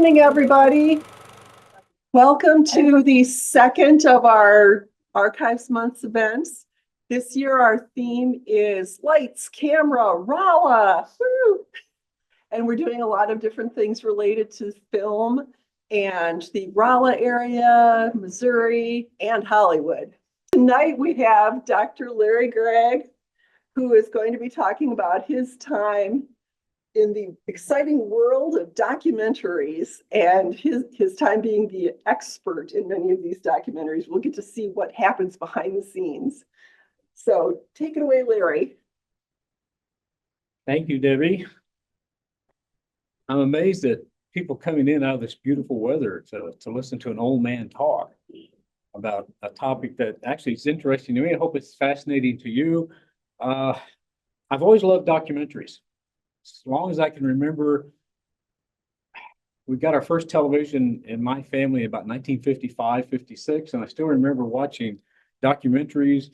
evening, everybody. Welcome to the second of our Archives Month events. This year, our theme is Lights, Camera, Rolla. Woo! And we're doing a lot of different things related to film and the Rolla area, Missouri, and Hollywood. Tonight, we have Dr. Larry Gregg, who is going to be talking about his time in the exciting world of documentaries and his time being the expert in many of these documentaries. We'll get to see what happens behind the scenes. So take it away, Larry. Thank you, Debbie. I'm amazed at people coming in out of this beautiful weather to listen to an old man talk about a topic that actually is interesting to me. I hope it's fascinating to you. I've always loved documentaries. As long as I can remember, we got our first television in my family about 1955, 56, and I still remember watching documentaries.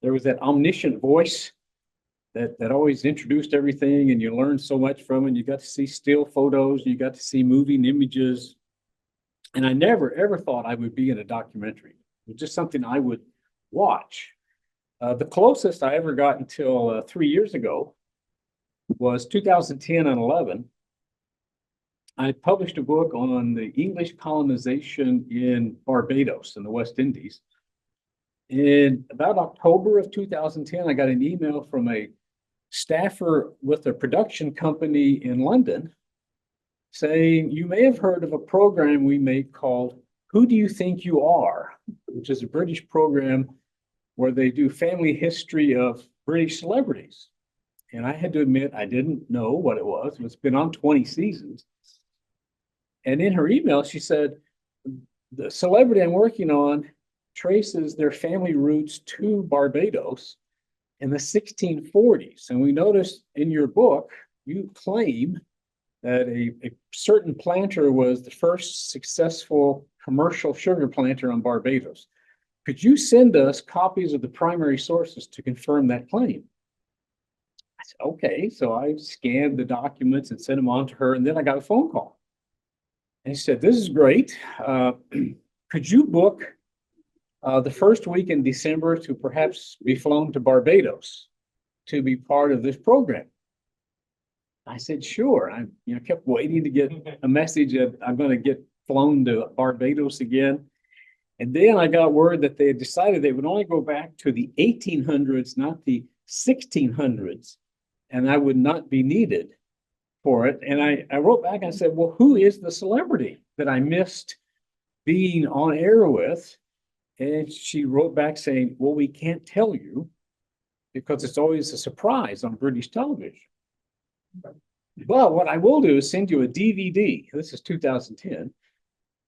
There was that omniscient voice that always introduced everything, and you learned so much from it. You got to see still photos, you got to see moving images. And I never, ever thought I would be in a documentary. It was just something I would watch. The closest I ever got until 3 years ago was 2010 and 11. I published a book on the English colonization in Barbados in the West Indies. In about October of 2010, I got an email from a staffer with a production company in London saying, you may have heard of a program we make called Who Do You Think You Are?, which is a British program where they do family history of British celebrities. And I had to admit, I didn't know what it was. It's been on 20 seasons. And in her email, she said, the celebrity I'm working on traces their family roots to Barbados in the 1640s. And we noticed in your book, you claim that a certain planter was the first successful commercial sugar planter on Barbados. Could you send us copies of the primary sources to confirm that claim? I said, okay. So I scanned the documents and sent them on to her. And then I got a phone call. And she said, this is great. Could you book the first week in December to perhaps be flown to Barbados to be part of this program? I said, sure. I kept waiting to get a message that I'm going to get flown to Barbados again. And then I got word that they had decided they would only go back to the 1800s, not the 1600s. And I would not be needed for it. And I wrote back and said, well, who is the celebrity that I missed being on air with? And she wrote back saying, well, we can't tell you because it's always a surprise on British television. Well, what I will do is send you a DVD. This is 2010.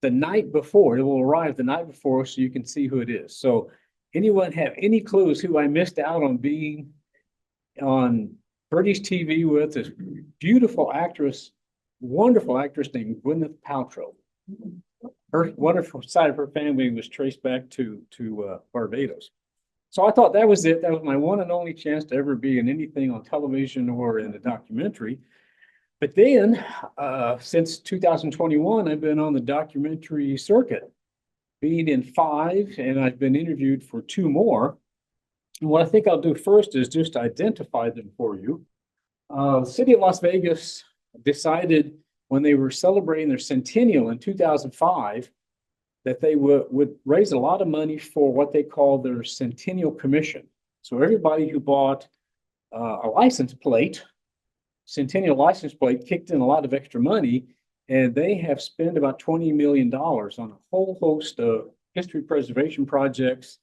The night before, it will arrive the night before so you can see who it is. So anyone have any clues who I missed out on being on British TV with this beautiful actress, wonderful actress named Gwyneth Paltrow? Her wonderful side of her family was traced back to Barbados. So I thought that was it. That was my one and only chance to ever be in anything on television or in a documentary. But then, since 2021, I've been on the documentary circuit, being in 5, and I've been interviewed for 2 more. And what I think I'll do first is just identify them for you. The city of Las Vegas decided when they were celebrating their centennial in 2005 that they would raise a lot of money for what they call their Centennial Commission. So everybody who bought a license plate, Centennial license plate, kicked in a lot of extra money, and they have spent about $20 million on a whole host of history preservation projects.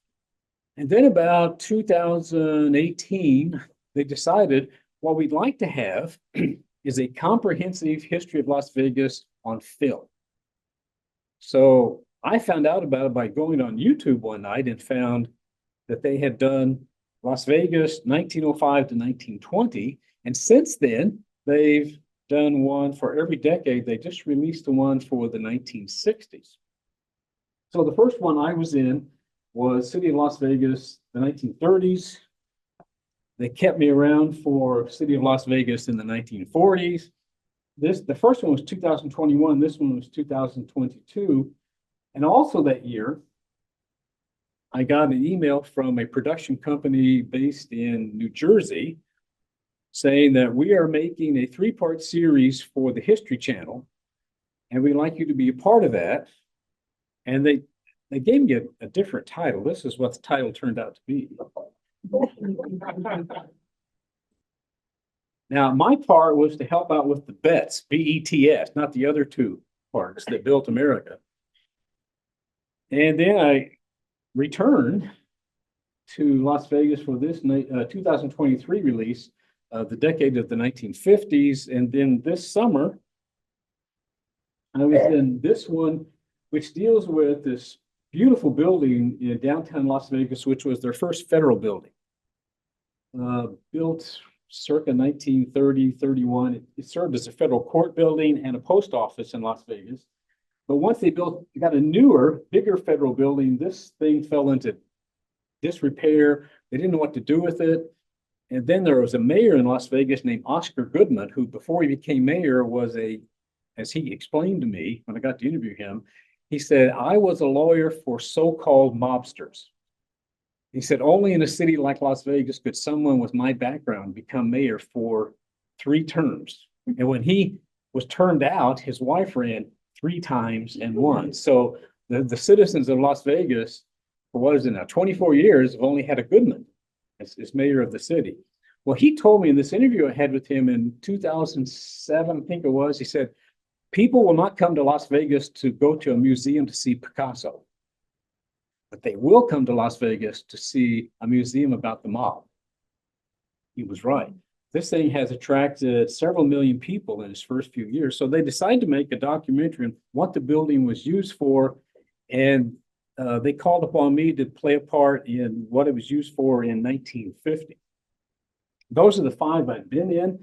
And then about 2018, they decided what we'd like to have is a comprehensive history of Las Vegas on film. So I found out about it by going on YouTube one night and found that they had done Las Vegas 1905 to 1920. And since then, they've done one for every decade. They just released the one for the 1960s. So the first one I was in was City of Las Vegas, the 1930s. They kept me around for City of Las Vegas in the 1940s. the first one was 2021, this one was 2022. And also that year, I got an email from a production company based in New Jersey saying that we are making a 3-part series for the History Channel, and we'd like you to be a part of that. And they gave me a different title. This is what the title turned out to be. Now, my part was to help out with the bets, BETS, not the other two parts that built America. And then I returned to Las Vegas for this 2023 release, The Decade of the 1950s. And then this summer, I was in this one, which deals with this beautiful building in downtown Las Vegas, which was their first federal building. Built circa 1930, 31. It served as a federal court building and a post office in Las Vegas. But once they got a newer, bigger federal building, this thing fell into disrepair. They didn't know what to do with it. And then there was a mayor in Las Vegas named Oscar Goodman, who before he became mayor was as he explained to me when I got to interview him, he said, I was a lawyer for so-called mobsters. He said, only in a city like Las Vegas could someone with my background become mayor for 3 terms. And when he was turned out, his wife ran 3 times and won. So the citizens of Las Vegas, for what is it now, 24 years, have only had a Goodman as mayor of the city. Well, he told me in this interview I had with him in 2007, I think it was, he said, people will not come to Las Vegas to go to a museum to see Picasso, but they will come to Las Vegas to see a museum about the mob. He was right. This thing has attracted several million people in its first few years. So they decided to make a documentary on what the building was used for. And they called upon me to play a part in what it was used for in 1950. Those are the 5 I've been in.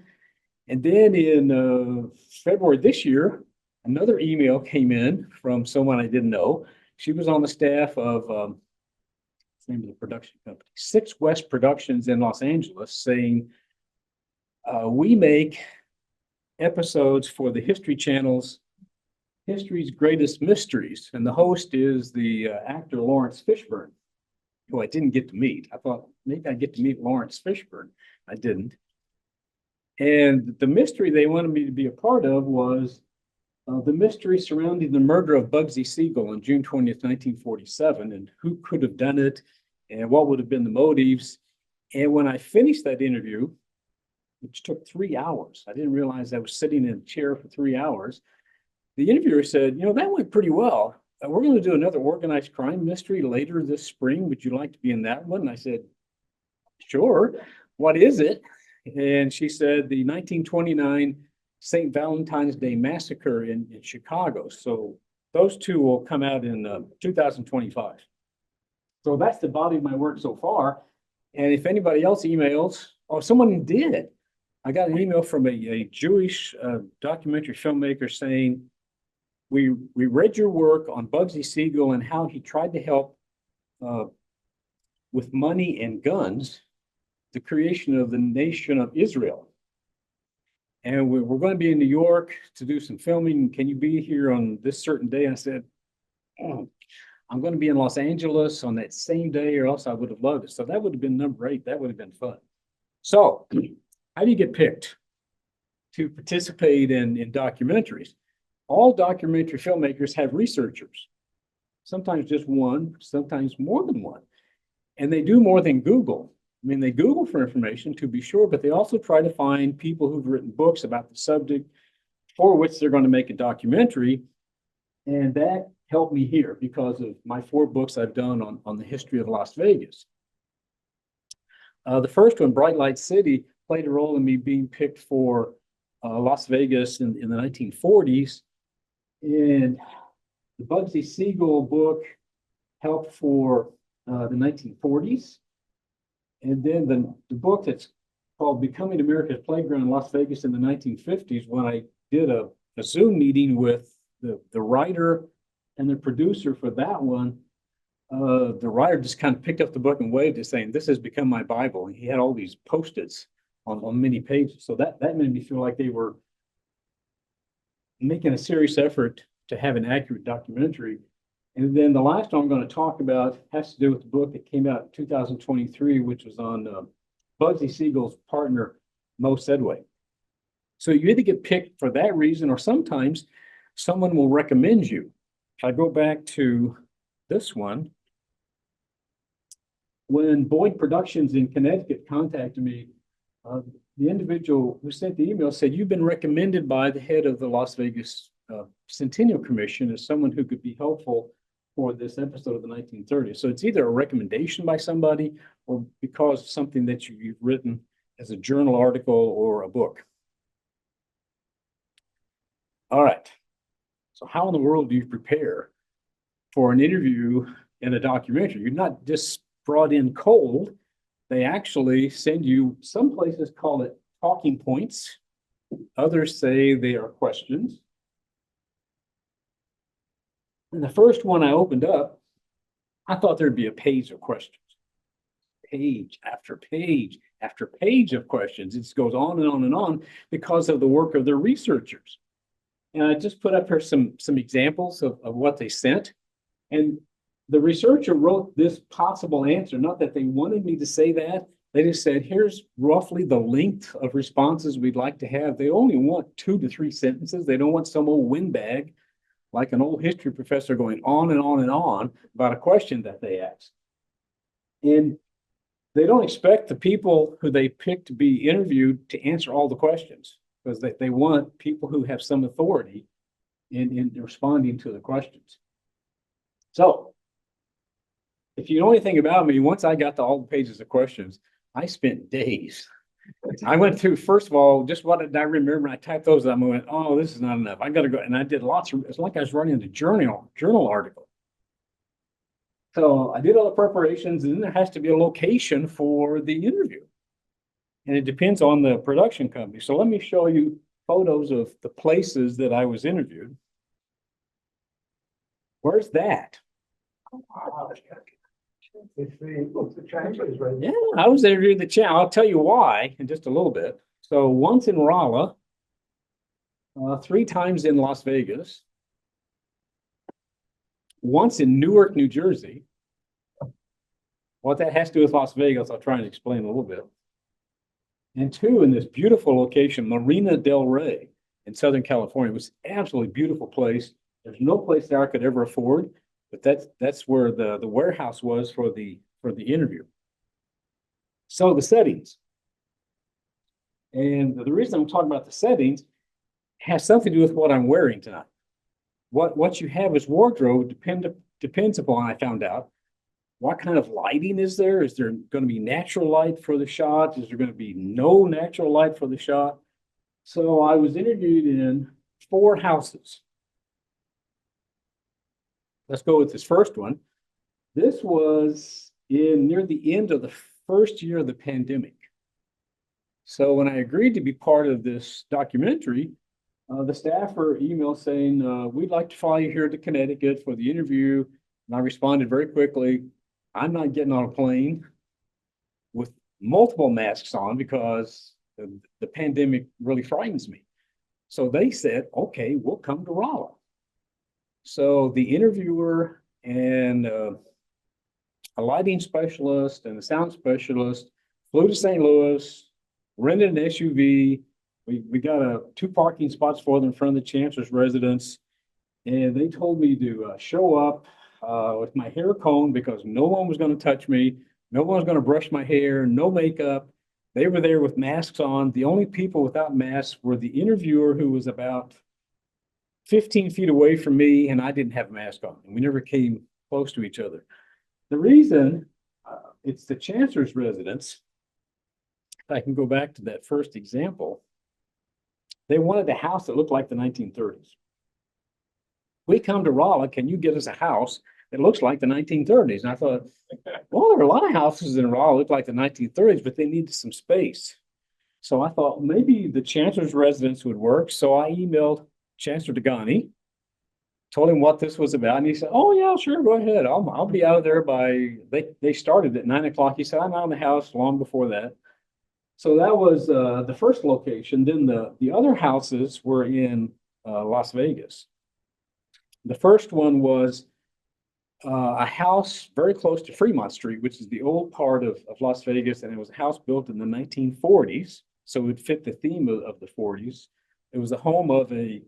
And then in February this year, another email came in from someone I didn't know. She was on the staff of, what's the name of the production company? 6 West Productions in Los Angeles, saying, we make episodes for the History Channel's History's Greatest Mysteries. And the host is the actor Lawrence Fishburne, who I didn't get to meet. I thought maybe I'd get to meet Lawrence Fishburne. I didn't. And the mystery they wanted me to be a part of was the mystery surrounding the murder of Bugsy Siegel on June 20th, 1947, and who could have done it and what would have been the motives. And when I finished that interview, which took 3 hours, I didn't realize I was sitting in a chair for 3 hours. The interviewer said, that went pretty well. We're going to do another organized crime mystery later this spring. Would you like to be in that one? And I said, sure. What is it? And she said the 1929 St. Valentine's Day Massacre in Chicago. So those 2 will come out in 2025. So that's the body of my work so far. And if anybody else emails, someone did. I got an email from a Jewish documentary filmmaker saying, we read your work on Bugsy Siegel and how he tried to help with money and guns, the creation of the nation of Israel. And we're going to be in New York to do some filming. Can you be here on this certain day? And I said, I'm going to be in Los Angeles on that same day, or else I would have loved it. So that would have been number 8. That would have been fun. So how do you get picked to participate in documentaries? All documentary filmmakers have researchers, sometimes just one, sometimes more than one. And they do more than Google. I mean, they Google for information to be sure, but they also try to find people who've written books about the subject for which they're going to make a documentary. And that helped me here because of my 4 books I've done on the history of Las Vegas. The first one, Bright Light City, played a role in me being picked for Las Vegas in the 1940s. And the Bugsy Siegel book helped for the 1940s. And then the book that's called Becoming America's Playground in Las Vegas in the 1950s, when I did a Zoom meeting with the writer and the producer for that one, the writer just kind of picked up the book and waved it, saying, this has become my Bible. And he had all these Post-its on many pages. So that made me feel like they were making a serious effort to have an accurate documentary. And then the last one I'm going to talk about has to do with the book that came out in 2023, which was on Bugsy Siegel's partner, Mo Sedway. So you either get picked for that reason, or sometimes someone will recommend you. If I go back to this one, when Boyd Productions in Connecticut contacted me, the individual who sent the email said, "You've been recommended by the head of the Las Vegas Centennial Commission as someone who could be helpful for this episode of the 1930s." So it's either a recommendation by somebody or because of something that you've written as a journal article or a book. All right. So how in the world do you prepare for an interview in a documentary? You're not just brought in cold. They actually send you, some places call it talking points. Others say they are questions. And the first one I opened up, I thought there'd be a page of questions. Page after page after page of questions. It just goes on and on and on because of the work of their researchers. And I just put up here some examples of what they sent. And the researcher wrote this possible answer, not that they wanted me to say that. They just said, here's roughly the length of responses we'd like to have. They only want 2 to 3 sentences. They don't want some old windbag like an old history professor going on and on and on about a question that they asked. And they don't expect the people who they pick to be interviewed to answer all the questions, because they want people who have some authority in responding to the questions. So if you know anything about me, once I got to all the pages of questions, I spent days. I went through, first of all, just what did I remember? I typed those up and went, oh, this is not enough. I got to go. And I did lots of, it's like I was writing a journal article. So I did all the preparations, and then there has to be a location for the interview. And it depends on the production company. So let me show you photos of the places that I was interviewed. Where's that? It's the Chinese, right? Yeah, I was interviewing the channel. I'll tell you why in just a little bit. So once in Rolla, 3 times in Las Vegas, once in Newark, New Jersey. What that has to do with Las Vegas, I'll try and explain a little bit. And 2 in this beautiful location, Marina del Rey in Southern California. It was an absolutely beautiful place. There's no place there I could ever afford, but that's where the warehouse was for the interview. So the settings. And the reason I'm talking about the settings has something to do with what I'm wearing tonight. What you have as wardrobe depends upon, I found out, what kind of lighting is there? Is there going to be natural light for the shot? Is there going to be no natural light for the shot? So I was interviewed in 4 houses. Let's go with this first one. This was near the end of the first year of the pandemic. So when I agreed to be part of this documentary, the staffer emailed saying, we'd like to fly you here to Connecticut for the interview. And I responded very quickly, I'm not getting on a plane with multiple masks on because the pandemic really frightens me. So they said, okay, we'll come to Raleigh. So the interviewer and a lighting specialist and a sound specialist flew to St. Louis, rented an SUV. We got 2 parking spots for them in front of the chancellor's residence. And they told me to show up with my hair combed because no one was going to touch me. No one was going to brush my hair, no makeup. They were there with masks on. The only people without masks were the interviewer, who was about 15 feet away from me, and I didn't have a mask on. And we never came close to each other. The reason, it's the chancellor's residence. If I can go back to that first example, they wanted a house that looked like the 1930s. We come to Raleigh, can you get us a house that looks like the 1930s? And I thought, well, there are a lot of houses in Raleigh that look like the 1930s, but they needed some space. So I thought maybe the chancellor's residence would work. So I emailed Chancellor Degani, told him what this was about. And he said, oh yeah, sure, go ahead. I'll be out of there by, they started at 9 o'clock. He said, I'm out of the house long before that. So that was the first location. Then the other houses were in Las Vegas. The first one was a house very close to Fremont Street, which is the old part of Las Vegas, and it was a house built in the 1940s, so it would fit the theme of the 40s. It was the home of a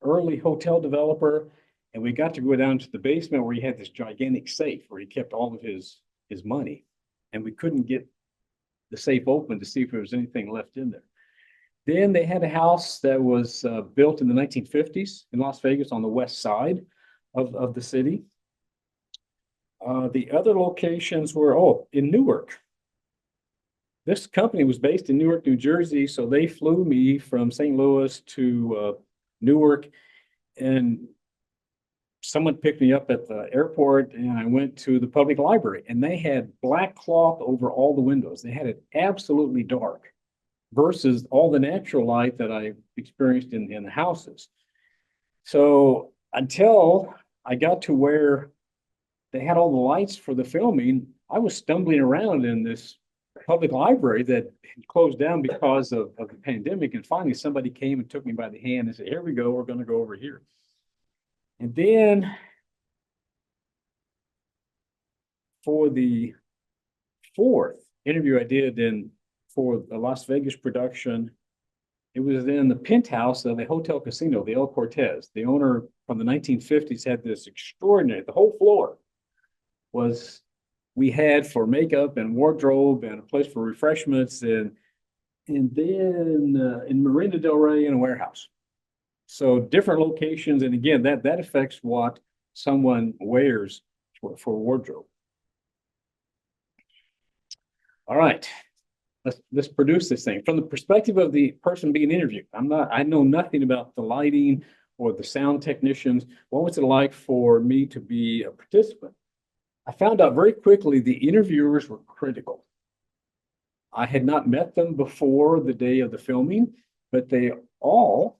early hotel developer, and we got to go down to the basement where he had this gigantic safe where he kept all of his money, and we couldn't get the safe open to see if there was anything left in there. Then they had a house that was built in the 1950s in Las Vegas on the west side of the city. The other locations were, in Newark. This company was based in Newark, New Jersey, so they flew me from St. Louis to Newark, and someone picked me up at the airport, and I went to the public library, and they had black cloth over all the windows. They had it absolutely dark versus all the natural light that I experienced in the houses. So until I got to where they had all the lights for the filming, I was stumbling around in this public library that had closed down because of the pandemic. And finally, somebody came and took me by the hand and said, "Here we go, we're going to go over here." And then for the fourth interview I did for the Las Vegas production, it was in the penthouse of a hotel casino, the El Cortez. The owner from the 1950s had this extraordinary, the whole floor we had for makeup and wardrobe and a place for refreshments, and then in Marina Del Rey in a warehouse. So different locations, and again, that affects what someone wears for wardrobe. All right, let's produce this thing from the perspective of the person being interviewed. I know nothing about the lighting or the sound technicians. What was it like for me to be a participant? I found out very quickly the interviewers were critical. I had not met them before the day of the filming, but they all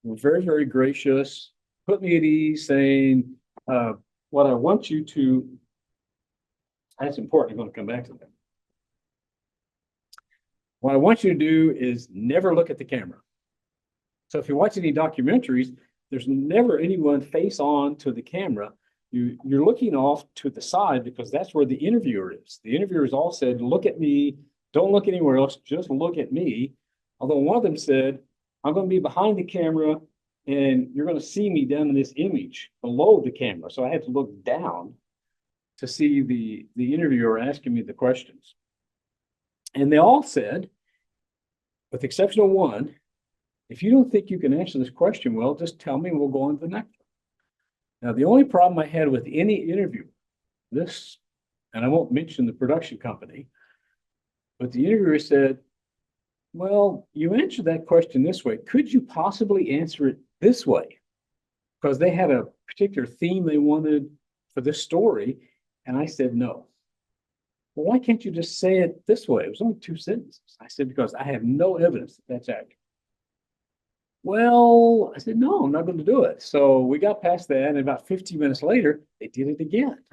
were very, very gracious, put me at ease, saying, what I want you to, that's important, I'm going to come back to that. What I want you to do is never look at the camera. So if you watch any documentaries, there's never anyone face on to the camera. You're looking off to the side because that's where the interviewer is. The interviewers all said, "Look at me, don't look anywhere else, just look at me." Although one of them said, "I'm going to be behind the camera and you're going to see me down in this image below the camera." So I had to look down to see the interviewer asking me the questions. And they all said, with the exception of one, "If you don't think you can answer this question well, just tell me and we'll go on to the next one." Now, the only problem I had with any interview, and I won't mention the production company, but the interviewer said, "Well, you answered that question this way. Could you possibly answer it this way?" Because they had a particular theme they wanted for this story. And I said, "No." "Well, why can't you just say it this way?" It was only 2 sentences. I said, "Because I have no evidence that that's accurate." "Well," I said, "No, I'm not going to do it." So we got past that, and about 15 minutes later, they did it again.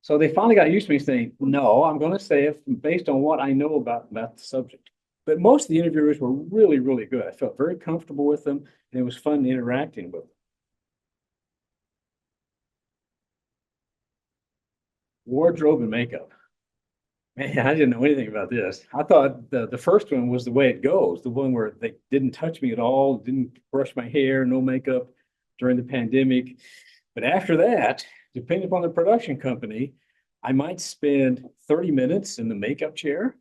So they finally got used to me saying, "No, I'm going to say it based on what I know about the subject." But most of the interviewers were really, really good. I felt very comfortable with them, and it was fun interacting with them. Wardrobe and makeup. Man, I didn't know anything about this. I thought the first one was the way it goes, the one where they didn't touch me at all, didn't brush my hair, no makeup during the pandemic. But after that, depending upon the production company, I might spend 30 minutes in the makeup chair.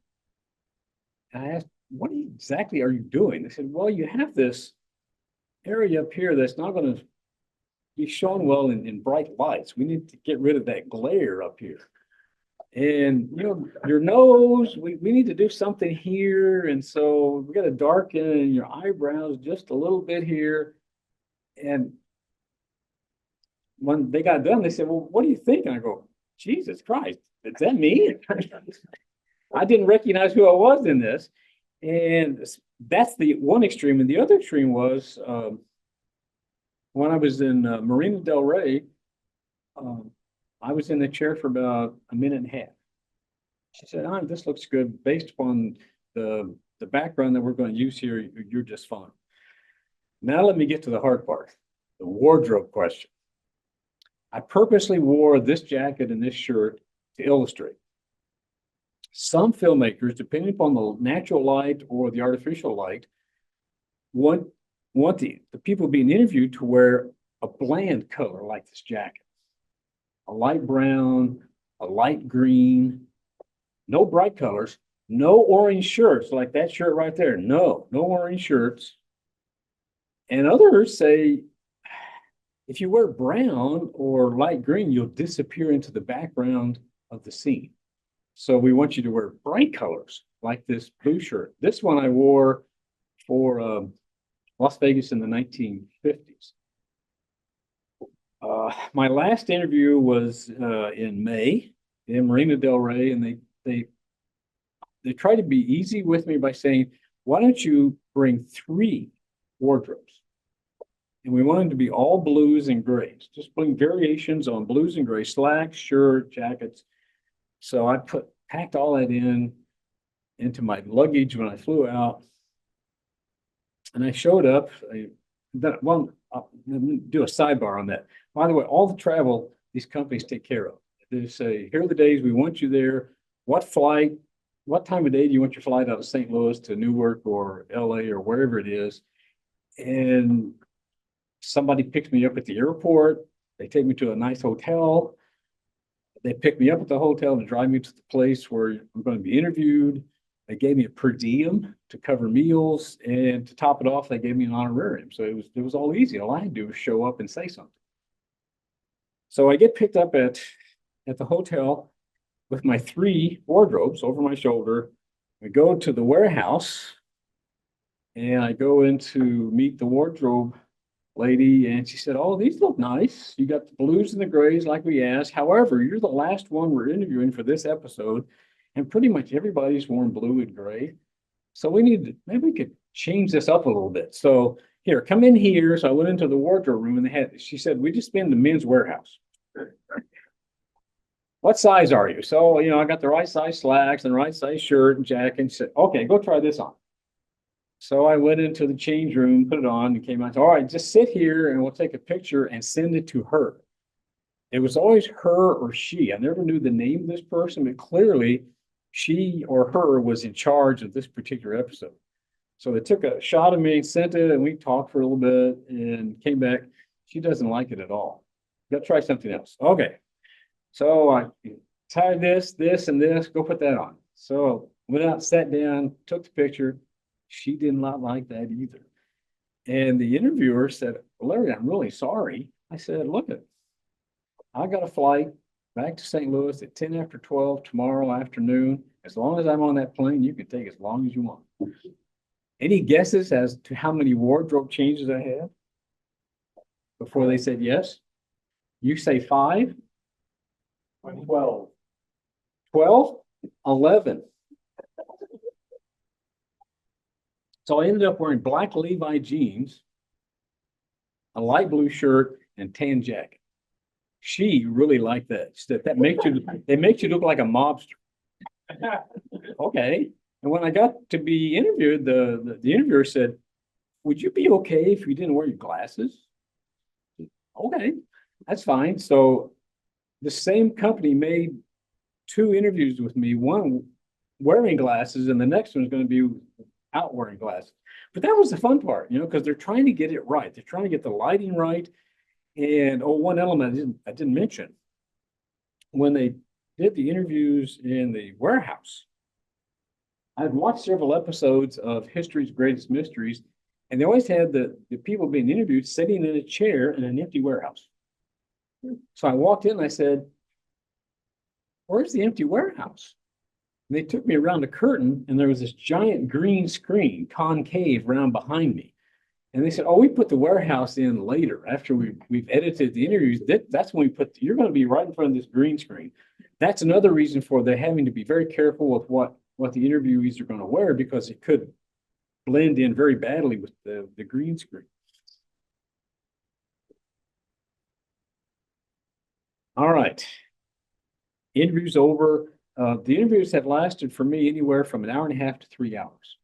And I asked, "What exactly are you doing?" They said, "Well, you have this area up here that's not going to be shown well in bright lights. We need to get rid of that glare up here. And your nose, we need to do something here. And so we got to darken your eyebrows just a little bit here." And when they got done, they said, "Well, what do you think?" And I go, "Jesus Christ, is that me?" I didn't recognize who I was in this. And that's the one extreme. And the other extreme was when I was in Marina Del Rey, I was in the chair for about a minute and a half. She said, "This looks good. Based upon the background that we're going to use here, you're just fine." Now let me get to the hard part, the wardrobe question. I purposely wore this jacket and this shirt to illustrate. Some filmmakers, depending upon the natural light or the artificial light, want the people being interviewed to wear a bland color like this jacket. A light brown, a light green, no bright colors, no orange shirts like that shirt right there. No orange shirts. And others say, if you wear brown or light green, you'll disappear into the background of the scene. So we want you to wear bright colors like this blue shirt. This one I wore for Las Vegas in the 1950s. My last interview was in May in Marina Del Rey, and they tried to be easy with me by saying, why don't you bring 3 wardrobes? And we wanted to be all blues and grays, just bring variations on blues and gray, slacks, shirt, jackets. So I packed all that into my luggage when I flew out. And I showed up, let me do a sidebar on that. By the way, all the travel these companies take care of. They say, here are the days we want you there. What time of day do you want your flight out of St. Louis to Newark or LA or wherever it is? And somebody picks me up at the airport. They take me to a nice hotel. They pick me up at the hotel and drive me to the place where I'm going to be interviewed. They gave me a per diem to cover meals, and to top it off, they gave me an honorarium. So it was all easy. All I had to do was show up and say something. So I get picked up at the hotel with my 3 wardrobes over my shoulder. We go to the warehouse, and I go in to meet the wardrobe lady, and she said, oh, these look nice. You got the blues and the grays like we asked. However, you're the last one we're interviewing for this episode, and pretty much everybody's worn blue and gray. So maybe we could change this up a little bit. So here, come in here. So I went into the wardrobe room, and she said, we just been in the men's warehouse. What size are you? So, I got the right size slacks and the right size shirt and jacket, and said, okay, go try this on. So I went into the change room, put it on, and came out. All right, just sit here and we'll take a picture and send it to her. It was always her or she. I never knew the name of this person, but clearly she or her was in charge of this particular episode. So they took a shot of me, sent it, and we talked for a little bit and came back. She doesn't like it at all. Got to try something else. Okay. So I tied this, and this, go put that on. So went out, sat down, took the picture. She did not like that either. And the interviewer said, Larry, I'm really sorry. I said, look, I got a flight back to St. Louis at 10 after 12 tomorrow afternoon. As long as I'm on that plane, you can take as long as you want. Any guesses as to how many wardrobe changes I had before they said yes? You say 5? 12. 12? 11. So I ended up wearing black Levi jeans, a light blue shirt, and tan jacket. She really liked that. She said, they make you look like a mobster. Okay. And when I got to be interviewed, the interviewer said, would you be okay if you didn't wear your glasses? Okay, that's fine. So the same company made 2 interviews with me, one wearing glasses and the next one is going to be out wearing glasses. But that was the fun part, because they're trying to get it right. They're trying to get the lighting right. And one element I didn't mention, when they did the interviews in the warehouse, I've watched several episodes of History's Greatest Mysteries, and they always had the people being interviewed sitting in a chair in an empty warehouse. So I walked in and I said, where's the empty warehouse? And they took me around the curtain, and there was this giant green screen, concave, round behind me. And they said, oh, we put the warehouse in later after we've edited the interviews. That's when you're going to be right in front of this green screen. That's another reason for they having to be very careful with what the interviewees are going to wear, because it could blend in very badly with the green screen. All right. Interviews over. The interviews had lasted for me anywhere from an hour and a half to 3 hours.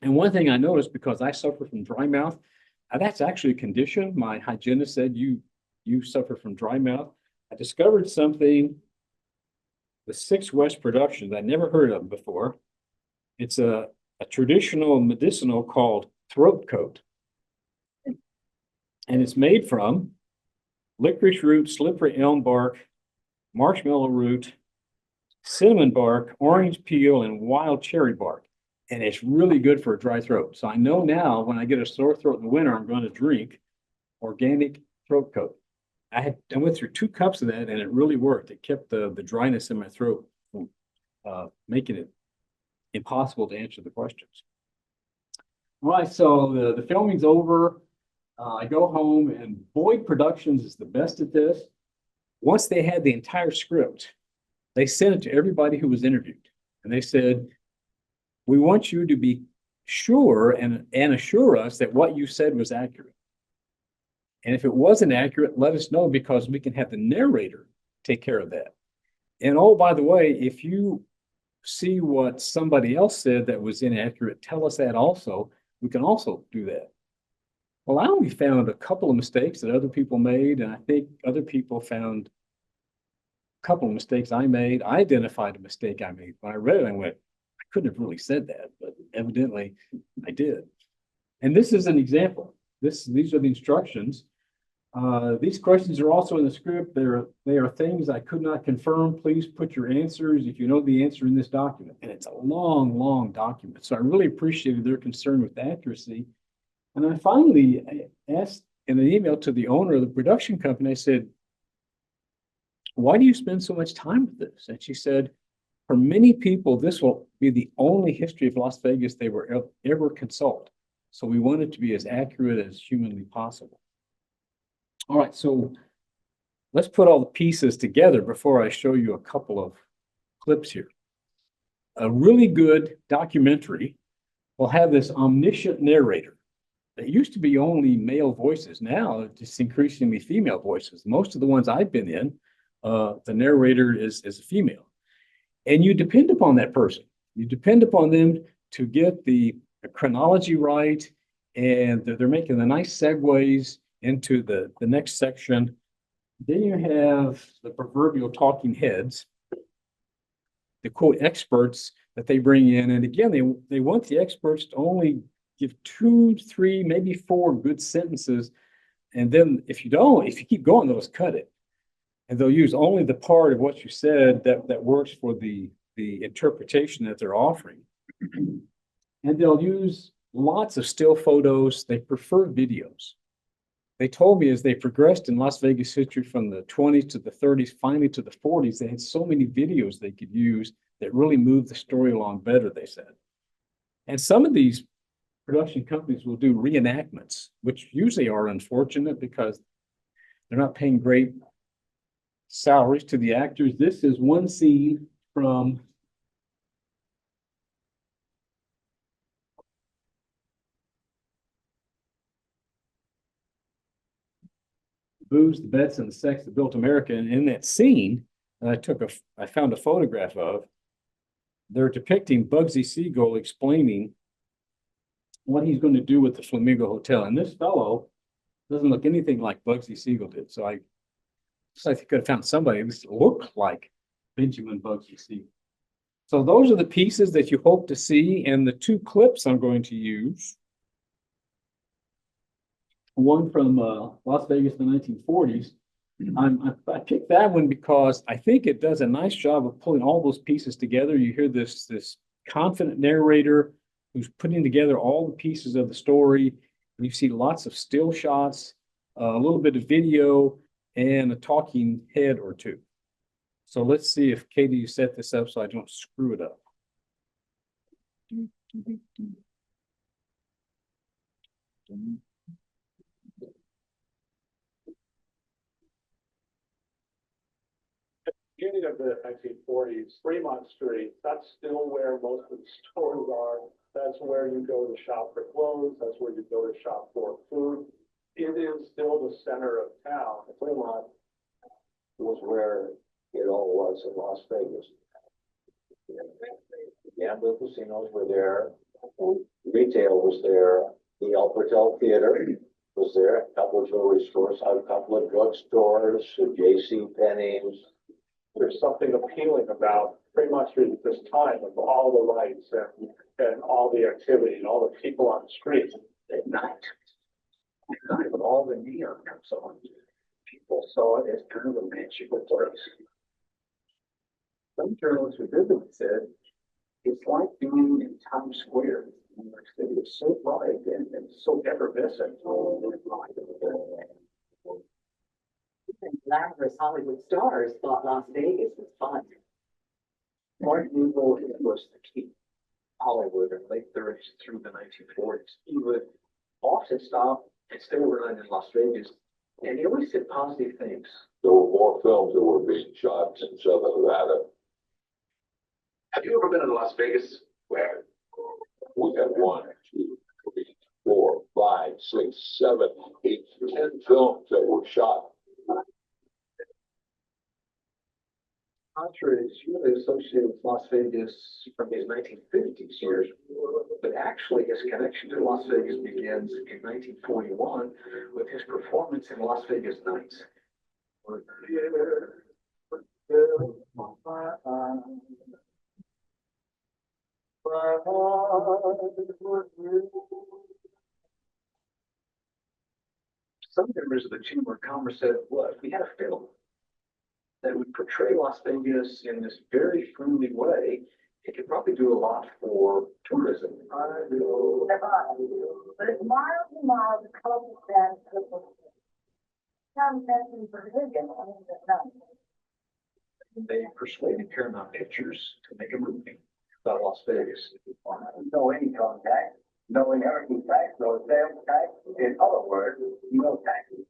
And one thing I noticed, because I suffer from dry mouth, that's actually a condition. My hygienist said, you suffer from dry mouth. I discovered something, the Six West Productions, I never heard of before. It's a traditional medicinal called throat coat. And it's made from licorice root, slippery elm bark, marshmallow root, cinnamon bark, orange peel, and wild cherry bark. And it's really good for a dry throat. So I know now when I get a sore throat in the winter, I'm going to drink organic throat coat. I went through 2 cups of that and it really worked. It kept the dryness in my throat from making it impossible to answer the questions. All right, so the filming's over. I go home, and Boyd Productions is the best at this. Once they had the entire script, they sent it to everybody who was interviewed. And they said, we want you to be sure and assure us that what you said was accurate. And if it wasn't accurate, let us know, because we can have the narrator take care of that. And oh, by the way, if you see what somebody else said that was inaccurate, tell us that also. We can also do that. Well, I only found a couple of mistakes that other people made, and I think other people found a couple of mistakes I made. I identified a mistake I made. When I read it, I went, I couldn't have really said that, but evidently I did. And this is an example. These are the instructions. These questions are also in the script. They are things I could not confirm. Please put your answers if you know the answer in this document. And it's a long, long document. So I really appreciated their concern with accuracy. And I finally asked in an email to the owner of the production company, I said, why do you spend so much time with this? And she said, for many people, this will be the only history of Las Vegas they will ever consult. So we want it to be as accurate as humanly possible. All right, so let's put all the pieces together before I show you a couple of clips here. A really good documentary will have this omniscient narrator. It used to be only male voices. Now it's increasingly female voices. Most of the ones I've been in, the narrator is a female. And you depend upon that person. You depend upon them to get the chronology right, and they're making the nice segues into the next section. Then you have the proverbial talking heads, the quote experts that they bring in. And again, they want the experts to only give 2, 3, maybe 4 good sentences. And then if you keep going, they'll just cut it. And they'll use only the part of what you said that works for the interpretation that they're offering. And they'll use lots of still photos. They prefer videos. They told me as they progressed in Las Vegas history from the 20s to the 30s, finally to the 40s, they had so many videos they could use that really moved the story along better, they said. And some of these production companies will do reenactments, which usually are unfortunate because they're not paying great salaries to the actors. This is one scene from Booze, the Bets, and the Sex That Built America. And in that scene, I found a photograph of, they're depicting Bugsy Siegel explaining what he's going to do with the Flamingo Hotel. And this fellow doesn't look anything like Bugsy Siegel did. So I could have found somebody that looked like Benjamin Bugsy Siegel. So those are the pieces that you hope to see. And the 2 clips I'm going to use, one from Las Vegas in the 1940s. I picked that one because I think it does a nice job of pulling all those pieces together. You hear this confident narrator who's putting together all the pieces of the story. And you see lots of still shots, a little bit of video, and a talking head or 2. So let's see if Katie, you set this up so I don't screw it up. Beginning of the 1940s, Fremont Street, that's still where most of the stores are. That's where you go to shop for clothes. That's where you go to shop for food. It is still the center of town. Fremont was where it all was in Las Vegas. Gambling casinos were there. Retail was there, the El Portal Theater was there, a couple of jewelry stores, a couple of drugstores, J.C. Penney's. There's something appealing about pretty much at this time of all the lights and all the activity and all the people on the streets. At night. At night, with all the neon comes on. People saw it as kind of a magical place. Some journalists who visited said, it's like being in Times Square. New York City is so bright and so effervescent. Glamorous Hollywood stars thought Las Vegas was fun. Martin Luther was the key. Hollywood in the late 30s through the 1940s. He would often stop and stay overnight in Las Vegas, and he always said positive things. There were more films that were being shot in Southern Nevada. Have you ever been in Las Vegas? Where? We had 1, 2, 3, 4, 5, 6, 7, 8, 10 films that were shot. Contra is usually associated with Las Vegas from his 1950s years, but actually his connection to Las Vegas begins in 1941 with his performance in Las Vegas Nights. Some members of the Chamber of Commerce said, well, if we had a film that would portray Las Vegas in this very friendly way, it could probably do a lot for tourism. But it's miles and miles of colorful stands. Some mentioned Brazilian on the night. They persuaded Paramount Pictures to make a movie about Las Vegas. No income tax, no inheritance tax, no sales tax. In other words, no taxes.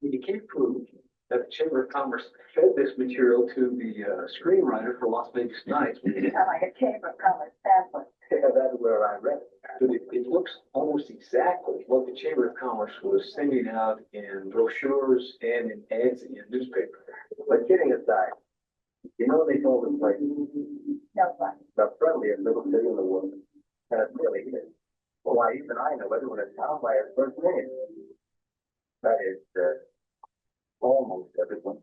You can't prove that the Chamber of Commerce fed this material to the screenwriter for Las Vegas Nights. Sound like a Chamber of Commerce pamphlet. Yeah, that's where I read it. But it looks almost exactly what the Chamber of Commerce was sending out in brochures and in ads in newspapers. But kidding aside, you know they call this place No fun. the friendliest little city in the world. And it really is. Well, why, even I know everyone in town by his first name. That is, almost everyone.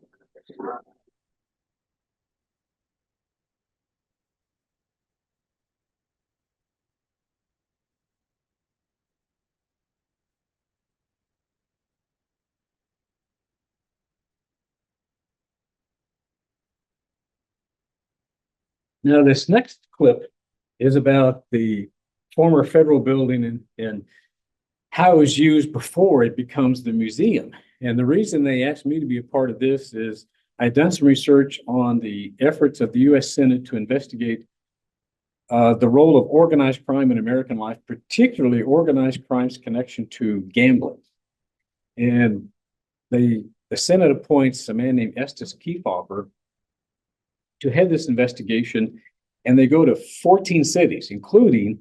Now, this next clip is about the former federal building and how it was used before it becomes the museum. And the reason they asked me to be a part of this is I've done some research on the efforts of the U.S. Senate to investigate the role of organized crime in American life, particularly organized crime's connection to gambling. And the Senate appoints a man named Estes Kefauver to head this investigation, and they go to 14 cities, including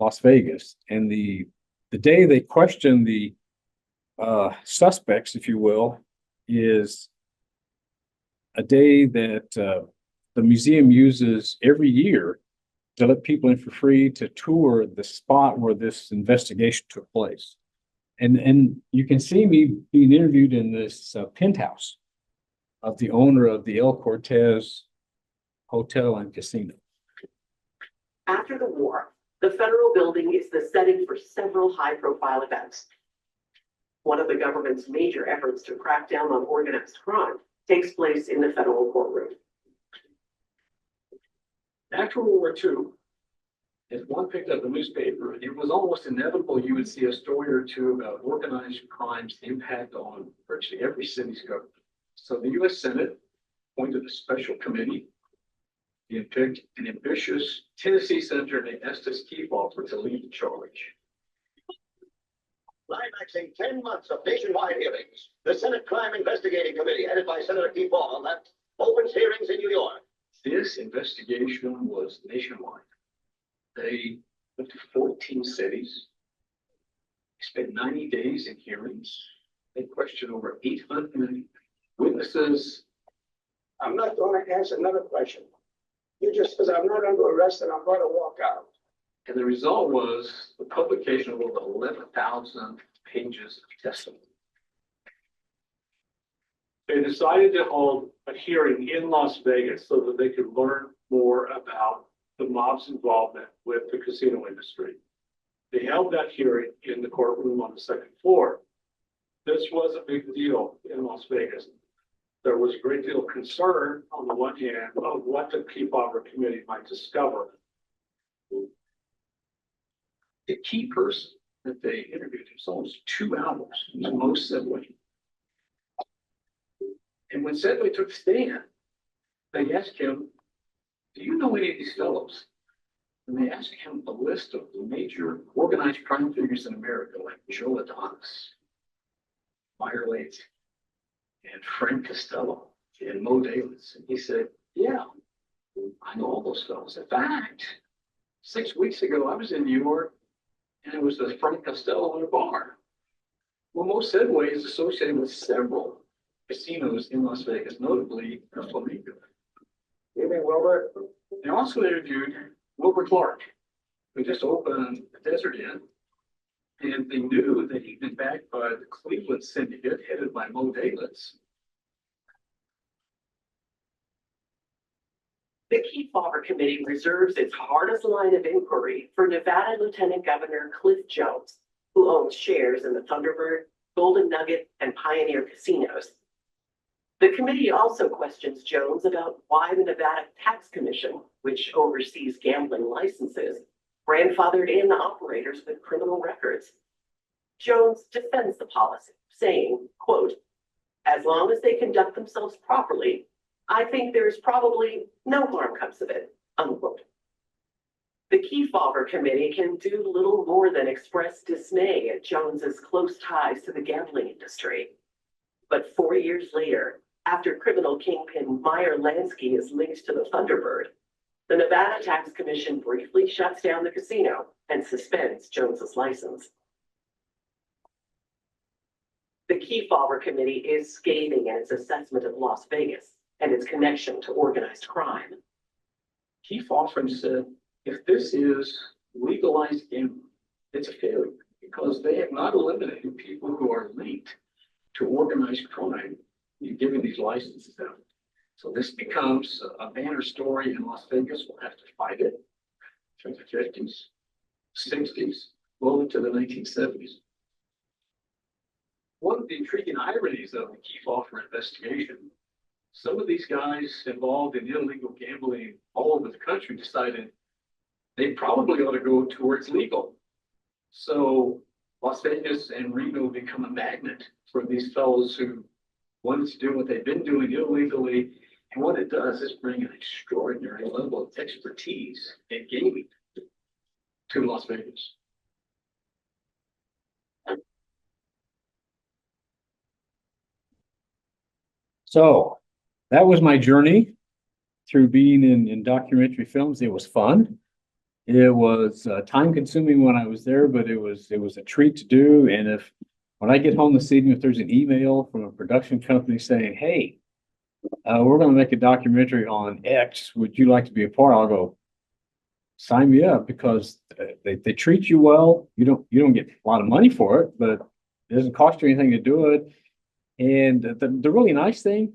Las Vegas. And the day they question the suspects, if you will, is a day that the museum uses every year to let people in for free to tour the spot where this investigation took place. And you can see me being interviewed in this penthouse of the owner of the El Cortez Hotel and Casino. After the war, the federal building is the setting for several high-profile events. One of the government's major efforts to crack down on organized crime takes place in the federal courtroom. After World War II, if one picked up a newspaper, it was almost inevitable you would see a story or two about organized crime's impact on virtually every city's government. So the U.S. Senate appointed a special committee. He picked an ambitious Tennessee senator named Estes Kefauver to lead the charge. Climaxing 10 months of nationwide hearings, the Senate Crime Investigating Committee, headed by Senator Kefauver, opens hearings in New York. This investigation was nationwide. They went to 14 cities. They spent 90 days in hearings. They questioned over 800 witnesses. I'm not going to answer another question. You just says I'm not under arrest and I'm going to walk out. And the result was the publication of over 11,000 pages of testimony. They decided to hold a hearing in Las Vegas so that they could learn more about the mob's involvement with the casino industry. They held that hearing in the courtroom on the second floor. This was a big deal in Las Vegas. There was a great deal of concern on the one hand of what the Kefauver Committee might discover. The key person that they interviewed was almost 2 hours, was Mo Sedway. And when Sedway took the stand, they asked him, do you know any of these fellows? And they asked him a list of the major organized crime figures in America, like Joe Adonis, Meyer Lates, and Frank Costello, and Mo Davis. And he said, yeah, I know all those fellows. In fact, 6 weeks ago, I was in New York, and it was the Frank Costello in a bar. Well, Mo Sedway is associated with several casinos in Las Vegas, notably the Flamingo. Evening, Wilbur. They also interviewed Wilbur Clark, who just opened the Desert Inn, and they knew that he'd been backed by the Cleveland syndicate headed by Mo Davis. The Kefauver Committee reserves its hardest line of inquiry for Nevada Lieutenant Governor Cliff Jones, who owns shares in the Thunderbird, Golden Nugget, and Pioneer casinos. The committee also questions Jones about why the Nevada Tax Commission, which oversees gambling licenses, grandfathered in operators with criminal records. Jones defends the policy, saying, quote, as long as they conduct themselves properly, I think there's probably no harm comes of it, unquote. The Kefauver Committee can do little more than express dismay at Jones's close ties to the gambling industry. But 4 years later, after criminal kingpin Meyer Lansky is linked to the Thunderbird, the Nevada Tax Commission briefly shuts down the casino and suspends Jones's license. The Kefauver Committee is scathing in its assessment of Las Vegas and its connection to organized crime. Kefauver said, if this is legalized gambling, it's a failure because they have not eliminated people who are linked to organized crime in giving these licenses out. So this becomes a banner story in Las Vegas. We'll have to fight it through the 50s, 60s, well into the 1970s. One of the intriguing ironies of the Kefauver investigation, some of these guys involved in illegal gambling all over the country decided they probably ought to go towards legal. So Las Vegas and Reno become a magnet for these fellows who wanted to do what they've been doing illegally. And what it does is bring an extraordinary level of expertise in gaming to Las Vegas. So that was my journey through being in documentary films. It was fun. It was time consuming when I was there, but it was a treat to do. And when I get home this evening, if there's an email from a production company saying, hey, we're going to make a documentary on X, would you like to be a part? I'll go, sign me up, because they treat you well. You don't get a lot of money for it, but it doesn't cost you anything to do it. And the really nice thing,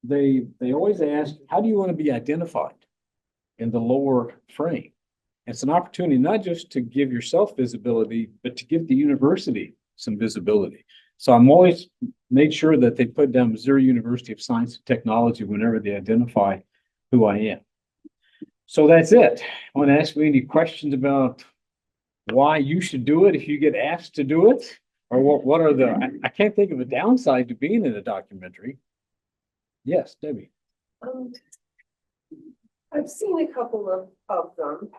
they always ask, how do you want to be identified in the lower frame? It's an opportunity not just to give yourself visibility, but to give the university some visibility. So I'm always made sure that they put down Missouri University of Science and Technology whenever they identify who I am. So that's it. I want to ask you any questions about why you should do it if you get asked to do it, or what are I can't think of a downside to being in a documentary. Yes, Debbie. I've seen a couple of them.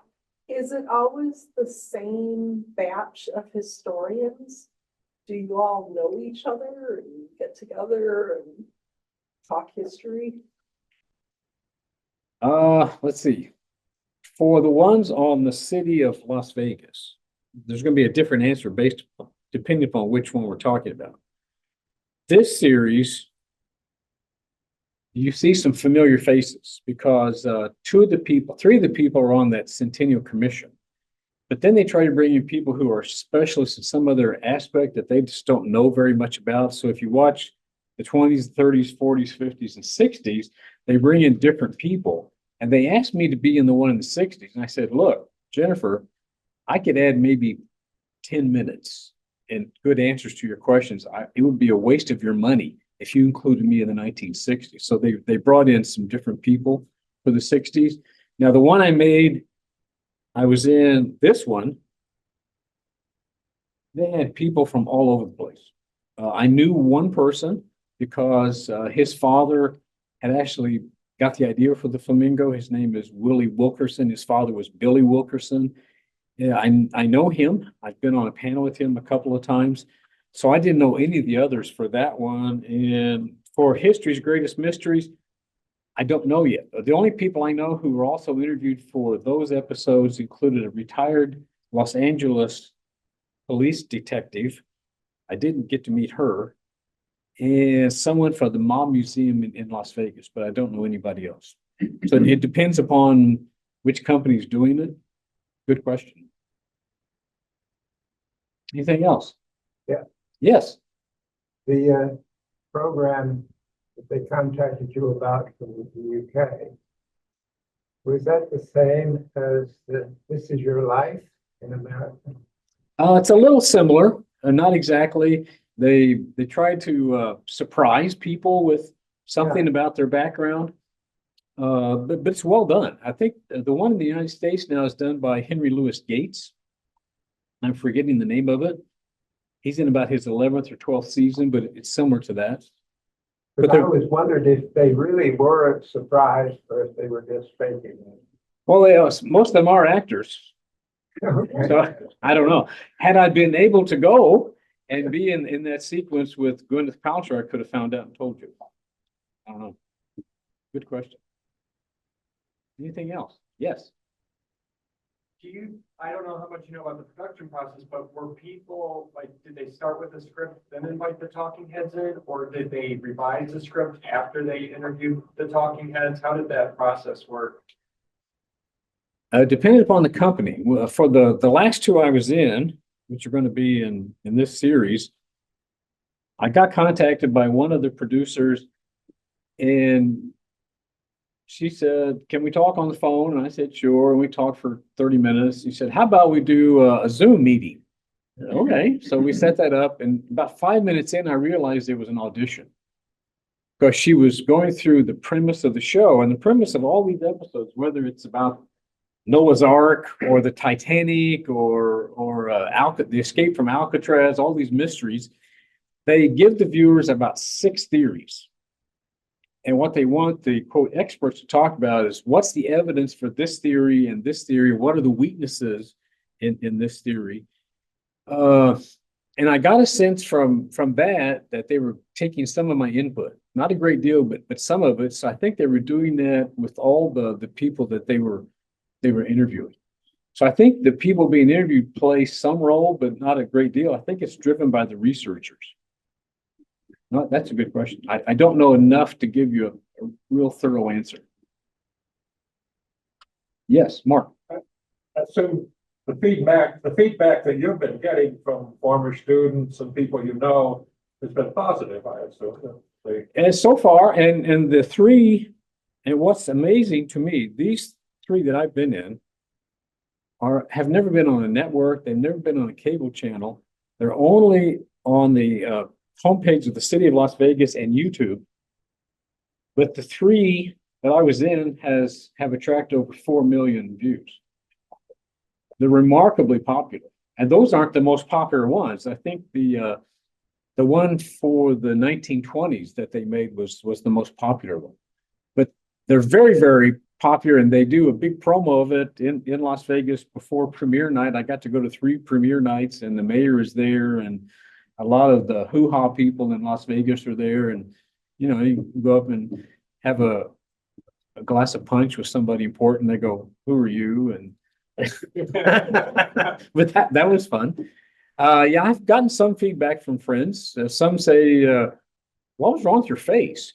Is it always the same batch of historians? Do you all know each other and get together and talk history? Let's see. For the ones on the city of Las Vegas, there's going to be a different answer depending upon which one we're talking about. This series, you see some familiar faces because three of the people are on that Centennial Commission. But then they try to bring in people who are specialists in some other aspect that they just don't know very much about. So if you watch the 20s, 30s, 40s, 50s, and 60s, they bring in different people. And they asked me to be in the one in the 60s. And I said, look, Jennifer, I could add maybe 10 minutes and good answers to your questions. It would be a waste of your money if you included me in the 1960s. So they brought in some different people for the 60s. Now, the one I made, I was in this one. They had people from all over the place. I knew one person because his father had actually got the idea for the flamingo. His name is Willie Wilkerson. His father was Billy Wilkerson. Yeah, I know him. I've been on a panel with him a couple of times. So I didn't know any of the others for that one. And for History's Greatest Mysteries, I don't know yet. The only people I know who were also interviewed for those episodes included a retired Los Angeles police detective. I didn't get to meet her. And someone from the Mob Museum in Las Vegas, but I don't know anybody else. So it depends upon which company is doing it. Good question. Anything else? Yeah. Yes. The program that they contacted you about from the UK, was that the same as This Is Your Life in America? It's a little similar, not exactly. They try to surprise people with something about their background. But it's well done. I think the one in the United States now is done by Henry Louis Gates. I'm forgetting the name of it. He's in about his 11th or 12th season, but it's similar to that. But I was wondering if they really were surprised or if they were just faking it. Well, most of them are actors. Okay. So I don't know. Had I been able to go and be in that sequence with Gwyneth Paltrow, I could have found out and told you. I don't know. Good question. Anything else? Yes. I don't know how much you know about the production process, but were people, like, did they start with the script, then invite the talking heads in? Or did they revise the script after they interviewed the talking heads? How did that process work? Depending upon the company. For the last two I was in, which are going to be in this series, I got contacted by one of the producers and she said, can we talk on the phone? And I said, sure. And we talked for 30 minutes. He said, how about we do a Zoom meeting? Okay. So we set that up. And about 5 minutes in, I realized it was an audition because she was going through the premise of the show. And the premise of all these episodes, whether it's about Noah's Ark or the Titanic or the escape from Alcatraz, all these mysteries, they give the viewers about 6 theories. And what they want the quote experts to talk about is what's the evidence for this theory and this theory? What are the weaknesses in this theory? And I got a sense from that they were taking some of my input, not a great deal, but some of it. So I think they were doing that with all the people that they were interviewing. So I think the people being interviewed play some role, but not a great deal. I think it's driven by the researchers. No, that's a good question. I don't know enough to give you a real thorough answer. Yes, Mark. So the feedback that you've been getting from former students and people you know has been positive, I assume. And so far, and the 3, and what's amazing to me, these 3 that I've been in have never been on a network. They've never been on a cable channel. They're only on the homepage of the city of Las Vegas and YouTube. But the 3 that I was in have attracted over 4 million views. They're remarkably popular. And those aren't the most popular ones. I think the one for the 1920s that they made was the most popular one. But they're very, very popular, and they do a big promo of it in Las Vegas before premiere night. I got to go to 3 premiere nights, and the mayor is there, and a lot of the hoo-ha people in Las Vegas are there. And, you know, you can go up and have a glass of punch with somebody important. They go, who are you? And but that was fun. Yeah, I've gotten some feedback from friends. Some say, what was wrong with your face?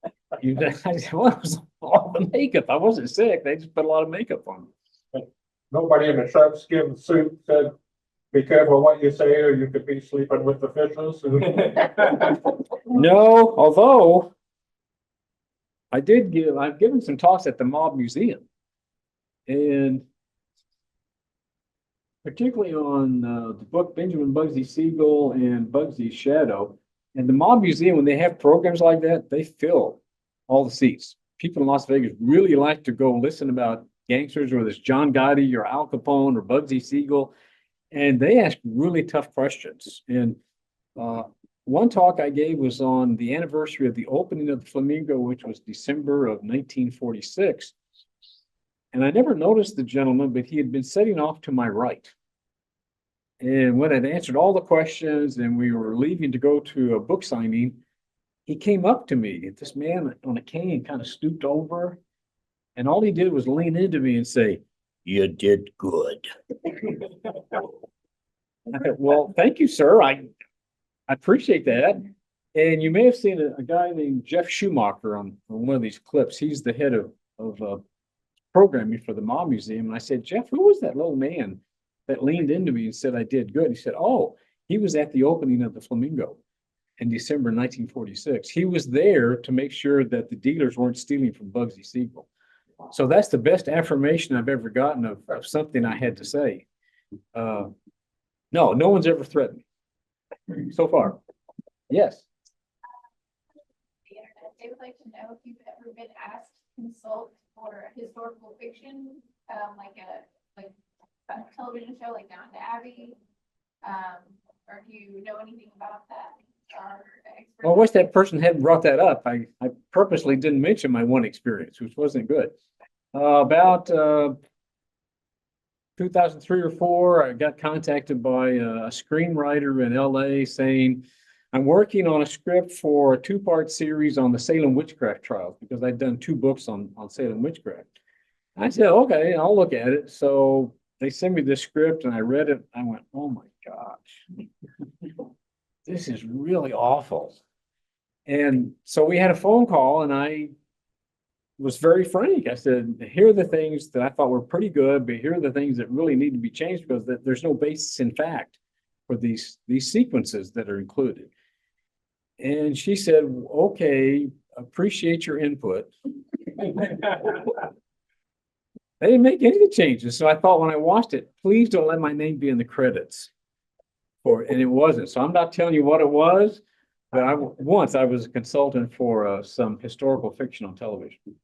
I said, well, it was all the makeup. I wasn't sick. They just put a lot of makeup on me. nobody in a sharkskin suit said, be careful what you say or you could be sleeping with the fishes. No, although I've given some talks at the Mob Museum. And particularly on the book Benjamin Bugsy Siegel and Bugsy's Shadow. And the Mob Museum, when they have programs like that, they fill all the seats. People in Las Vegas really like to go listen about gangsters, whether it's John Gotti or Al Capone or Bugsy Siegel. And they ask really tough questions. And one talk I gave was on the anniversary of the opening of the Flamingo, which was December of 1946. And I never noticed the gentleman, but he had been sitting off to my right. And when I'd answered all the questions and we were leaving to go to a book signing, he came up to me. This man on a cane kind of stooped over. And all he did was lean into me and say, "You did good." I thought, well, thank you, sir. I appreciate that. And you may have seen a guy named Jeff Schumacher on one of these clips. He's the head of programming for the Mob Museum. And I said, "Jeff, who was that little man that leaned into me and said I did good?" He said, "Oh, he was at the opening of the Flamingo in December 1946. He was there to make sure that the dealers weren't stealing from Bugsy Siegel." So that's the best affirmation I've ever gotten of something I had to say. No one's ever threatened me so far. Yes. The internet, they would like to know if you've ever been asked to consult for historical fiction, like a television show like Downton Abbey, or if you know anything about that. Well, I wish that person hadn't brought that up. I purposely didn't mention my one experience, which wasn't good. About 2003 or 4, I got contacted by a screenwriter in LA saying, "I'm working on a script for a 2-part series on the Salem witchcraft trials," because I'd done 2 books on Salem witchcraft. I said, "Okay, I'll look at it." So they sent me the script and I read it. I went, "Oh my gosh, this is really awful." And so we had a phone call and I was very frank. I said, "Here are the things that I thought were pretty good, but here are the things that really need to be changed because there's no basis in fact for these sequences that are included." And she said, "Okay, appreciate your input." They didn't make any of the changes. So I thought when I watched it, please don't let my name be in the credits for it. And it wasn't. So I'm not telling you what it was, but once I was a consultant for some historical fiction on television.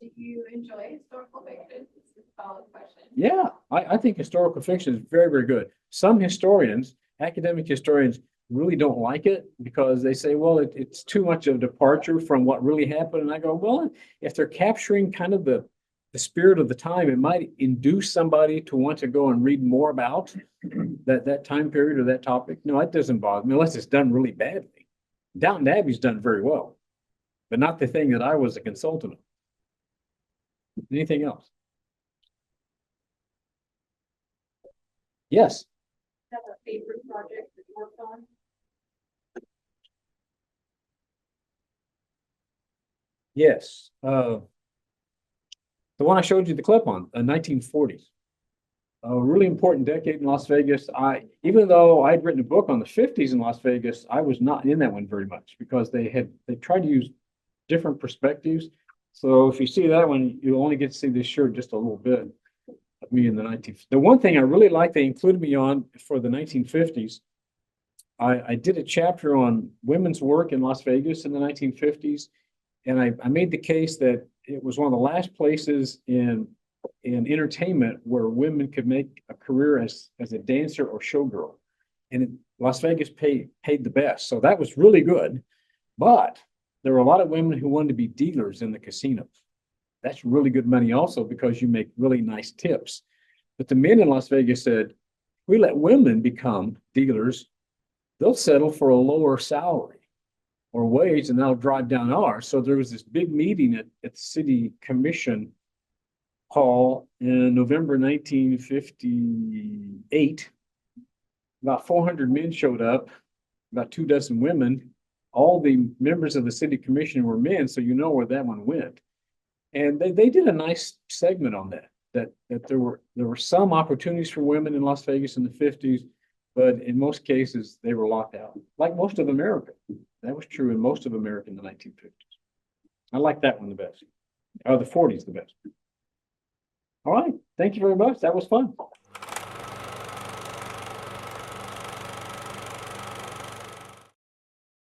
Do you enjoy historical fiction? This is a solid question. Yeah, I think historical fiction is very, very good. Some historians, academic historians, really don't like it because they say, well, it's too much of a departure from what really happened. And I go, well, if they're capturing kind of the spirit of the time, it might induce somebody to want to go and read more about that time period or that topic. No, it doesn't bother me unless it's done really badly. Downton Abbey's done very well, but not the thing that I was a consultant on. Anything else? Yes. Have a favorite project that you worked on? Yes. The one I showed you the clip on, 1940s. A really important decade in Las Vegas. Even though I'd written a book on the 50s in Las Vegas, I was not in that one very much because they tried to use different perspectives. So if you see that one, you only get to see this shirt just a little bit of me in the 1950s. The one thing I really like they included me on for the 1950s, I did a chapter on women's work in Las Vegas in the 1950s. And I made the case that it was one of the last places in entertainment where women could make a career as a dancer or showgirl. And Las Vegas paid the best. So that was really good. But there were a lot of women who wanted to be dealers in the casinos. That's really good money also because you make really nice tips. But the men in Las Vegas said, we let women become dealers, they'll settle for a lower salary or wage and that'll drive down ours. So there was this big meeting at the city commission hall in November 1958. About 400 men showed up, about 24 women. All the members of the city commission were men, so you know where that one went. And they did a nice segment on that. that there were some opportunities for women in Las Vegas in the 50s, but in most cases, they were locked out, like most of America. That was true in most of America in the 1950s. I like that one the best. Oh, the 40s the best. All right. Thank you very much. That was fun.